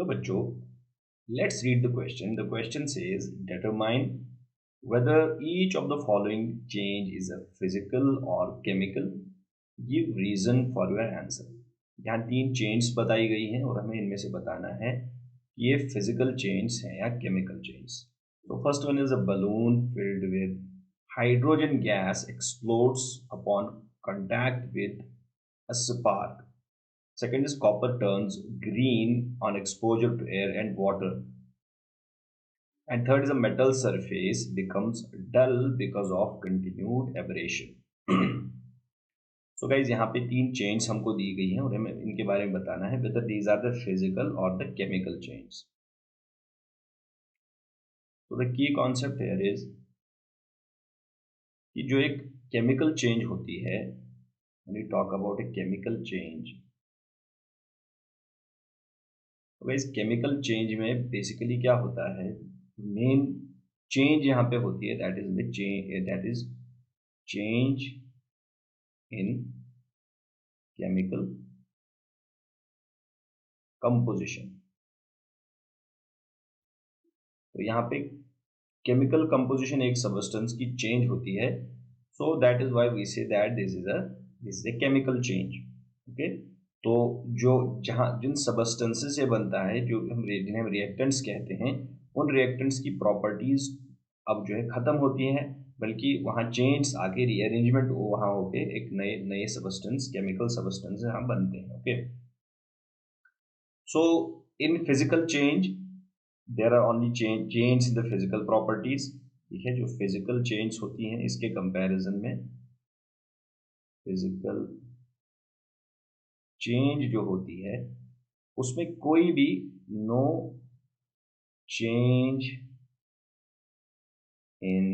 Hello बच्चों, let's read the question. The question says determine whether each of the following change is a physical or chemical. Give reason for your answer. यहाँ तीन change बताई गई हैं और हमें इनमें से बताना है कि ये फिजिकल चेंज हैं या केमिकल चेंज. तो first one is a balloon filled with hydrogen gas explodes upon contact with a spark. Second is copper turns green on exposure to air and water. And third is a metal surface becomes dull because of continued aberration. So guys, यहाँ पे तीन change हमको दी गई हैं और हमें इनके बारे में बताना है whether these are the physical or the chemical change. So the key concept here is कि जो एक chemical change होती है, when we talk about a chemical change, तो गाइस केमिकल चेंज में बेसिकली क्या होता है, मेन चेंज यहाँ पे होती है that is change in chemical composition. तो यहाँ पे केमिकल कंपोजिशन एक सबस्टेंस की चेंज होती है, so that is why we say that this is a chemical change. Okay, तो जो जहाँ जिन सबस्टेंसेस से बनता है, जो जिन्हें हम रिएक्टेंट्स कहते हैं, उन रिएक्टेंट्स की प्रॉपर्टीज अब जो है ख़त्म होती हैं, बल्कि वहाँ चेंज आके रीअरेंजमेंट वहाँ होके एक नए नए सबस्टेंस केमिकल सबस्टेंस यहाँ बनते हैं. Okay, so in physical change there are only change in the physical properties. ठीक है, जो फिजिकल चेंज होती हैं इसके कंपैरिजन में फिजिकल चेंज जो होती है उसमें कोई भी no change in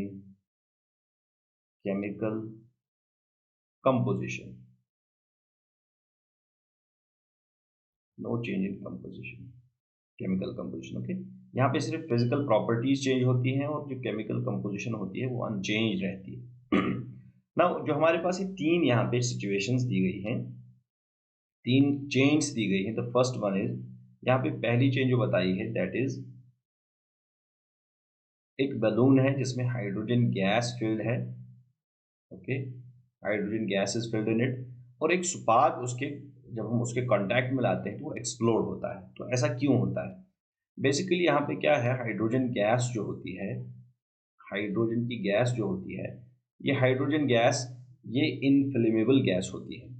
chemical composition, no change in composition chemical composition. Okay, यहाँ पे सिर्फ फिजिकल प्रॉपर्टीज चेंज होती हैं और जो केमिकल कंपोजिशन होती है वो अनचेंज रहती है. ना जो हमारे पास ये तीन यहाँ पे सिचुएशंस दी गई हैं, तीन चेंज दी गई हैं. द फर्स्ट वन इज, यहाँ पे पहली चेंज जो बताई है दैट इज एक बलून है जिसमें हाइड्रोजन गैस फिल्ड है. Okay, hydrogen gas is filled in it, और एक स्पार्क उसके जब हम उसके कांटेक्ट में लाते हैं तो वो एक्सप्लोड होता है. तो ऐसा क्यों होता है? बेसिकली यहाँ पे क्या है, हाइड्रोजन गैस जो होती है, हाइड्रोजन की गैस जो होती है, ये हाइड्रोजन गैस ये इनफ्लेमेबल गैस होती है.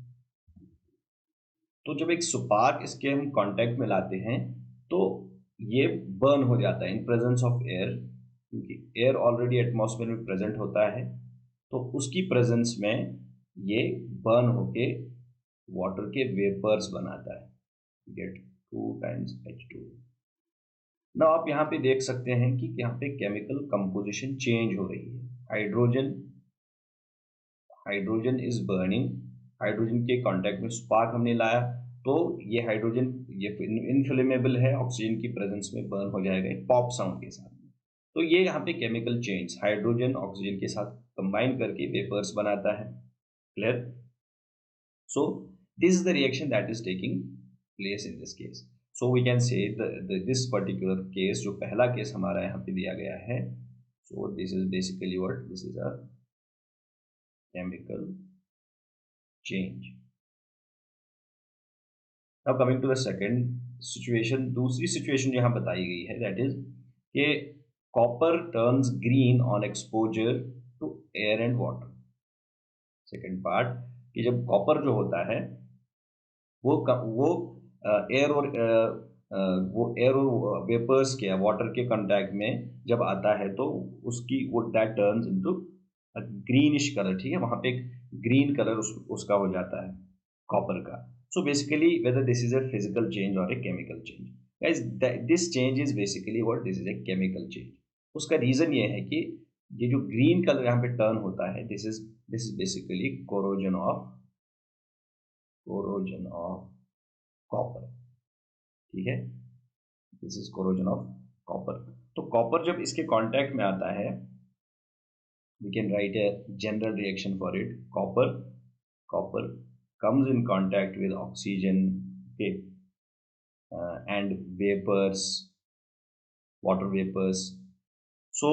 तो जब एक स्पार्क इसके हम कांटेक्ट में लाते हैं तो ये बर्न हो जाता है इन प्रेजेंस ऑफ एयर, क्योंकि एयर ऑलरेडी एटमॉस्फेयर में प्रेजेंट होता है. तो उसकी प्रेजेंस में ये बर्न होके वाटर के वेपर्स बनाता है, गेट 2 times H2. ना आप यहाँ पे देख सकते हैं कि यहाँ पे केमिकल कंपोजिशन चेंज हो रही है. हाइड्रोजन इज बर्निंग, हाइड्रोजन के कांटेक्ट में स्पार्क हमने लाया तो ये हाइड्रोजन ये इनफ्लेमेबल है, ऑक्सीजन की प्रेजेंस में बर्न हो जाएगा एक पॉप साउंड के साथ. तो ये यहाँ पे केमिकल चेंज हाइड्रोजन ऑक्सीजन के साथ कंबाइन करके वेपर्स बनाता है. Clear? So this is the reaction that is taking place in this case. So we can say this particular case, जो पहला केस हमारा यहाँ पे दिया गया है, so this is basically what this is a chemical change. Now coming to the second situation, दूसरी situation यहाँ बताई गई है दैट इज कि copper turns green on exposure to air and water. Second part कि जब कॉपर जो होता है वो एयर और वेपर्स के वाटर के कांटेक्ट में जब आता है तो उसकी वो that turns into greenish colour. ठीक है, वहां पे एक ग्रीन कलर उसका हो जाता है कॉपर का. So basically whether this is a physical change or a chemical change. Guys, this change is basically what this is a chemical change. उसका रीजन ये है कि ये जो ग्रीन कलर यहाँ पे टर्न होता है, this is basically corrosion of copper. ठीक है, this is corrosion of copper. तो कॉपर जब इसके कांटेक्ट में आता है, we can write a general reaction for it. Copper comes in contact with oxygen. Okay, and vapours, water vapours. So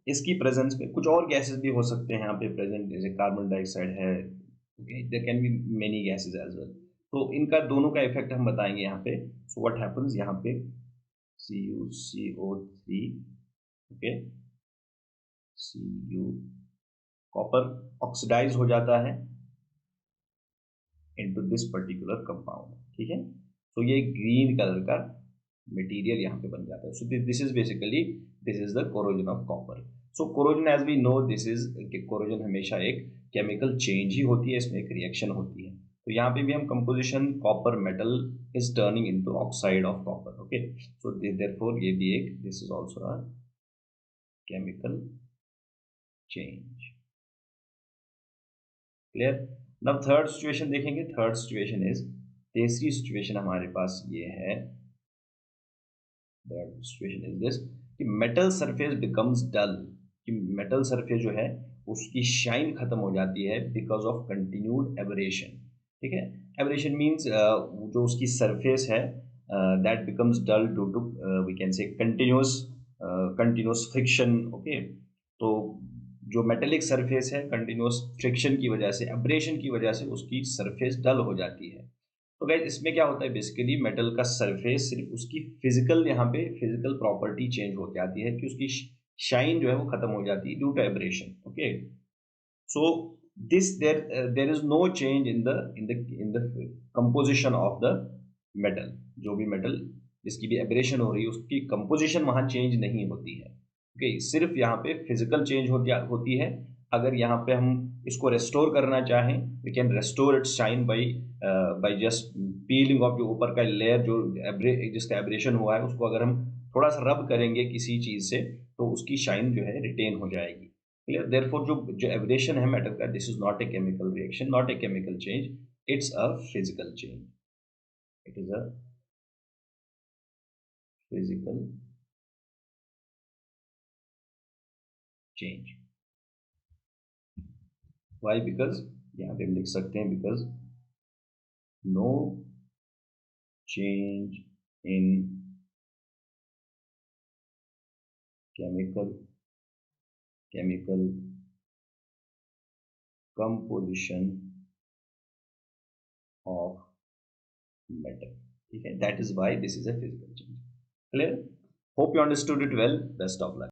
इसकी presence में कुछ और गैसेस भी हो सकते हैं यहाँ पे प्रेजेंट, जैसे कार्बन डाइऑक्साइड है, okay, there can be many gases as well. तो इनका दोनों का इफेक्ट हम बताएंगे यहाँ पे। सो व्हाट हैपेंस यहाँ पे, CuCO3, okay, Cu, copper oxidise हो जाता है इनटू दिस पर्टिकुलर कंपाउंड, ठीक है। तो ये ग्रीन कलर का मटेरियल यहाँ पे बन जाता है। So this is basically, this is the corrosion of copper. So corrosion as we know, this is, corrosion हमेशा एक केमिकल चेंज ही होती है, इसमें एक रिएक्शन होती है। तो यहाँ पे भी हम composition copper metal is turning into oxide of copper, okay. So therefore ये भी एक, this is also a chemical change. Clear. Now third situation देखेंगे। थर्ड सिचुएशन इज, तीसरी सिचुएशन हमारे पास ये है, थर्ड सिचुएशन इज दिस, कि मेटल सरफेस बिकम्स डल, कि मेटल सरफेस जो है उसकी शाइन खत्म हो जाती है बिकॉज ऑफ कंटिन्यूड एबरेशन, ठीक है। एबरेशन मीन्स जो उसकी सरफेस है that becomes dull due to, we can say continuous, continuous friction, okay. तो जो मेटेलिक सरफेस है कंटिन्यूस फ्रिक्शन की वजह से, एब्रेशन की वजह से उसकी सरफेस डल हो जाती है। तो गाइस इसमें क्या होता है, बेसिकली मेटल का सरफेस सिर्फ उसकी फिजिकल, यहाँ पे फिजिकल प्रॉपर्टी चेंज हो जाती है कि उसकी शाइन जो है वो खत्म हो जाती है due to abrasion, okay. So this, there is no change in the composition of the metal. जो भी मेटल जिसकी भी एब्रेशन हो रही है उसकी कंपोजिशन वहाँ चेंज नहीं होती है, ओके। सिर्फ यहाँ पे फिजिकल चेंज होती है। अगर यहाँ पे हम इसको रेस्टोर करना चाहें, we can restore its shine by just peeling off, जो ऊपर का लेयर जो जिसका एब्रेशन हुआ है उसको अगर हम थोड़ा सा रब करेंगे किसी चीज़ से, तो उसकी शाइन जो है रिटेन हो जाएगी। क्लियर। देयरफॉर जो जो एब्रेशन है मेटल का, this is not a chemical reaction, not a chemical change, it's a physical change, it is a physical change. Why? Because यहाँ पे हम लिख सकते हैं, because no change in chemical composition of metal, ठीक है। That is why this is a physical change. Clear? Hope you understood it well. Best of luck.